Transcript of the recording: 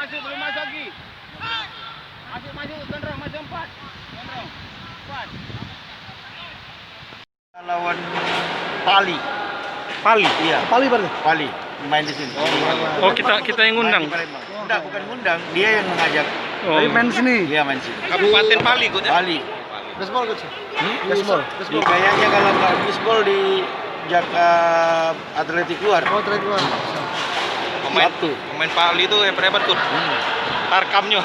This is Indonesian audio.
Belum masuk lagi. Masuk, Gondrong, masuk 4. Gondrong, 4. Lawan Pali. Pali. Iya. Pali berarti. Pali main di sini. Oh, kita yang ngundang. Enggak, bukan ngundang, dia yang mengajak. Oh. Tapi main sini. Iya, main sini. Kabupaten Pali, Coach. Pali. Baseball coach. Baseball. Kayaknya kalau nggak baseball di Atletik luar. Oh, trade luar. Pemain Pali itu hebat-hebat, Coach. Tarkamnya.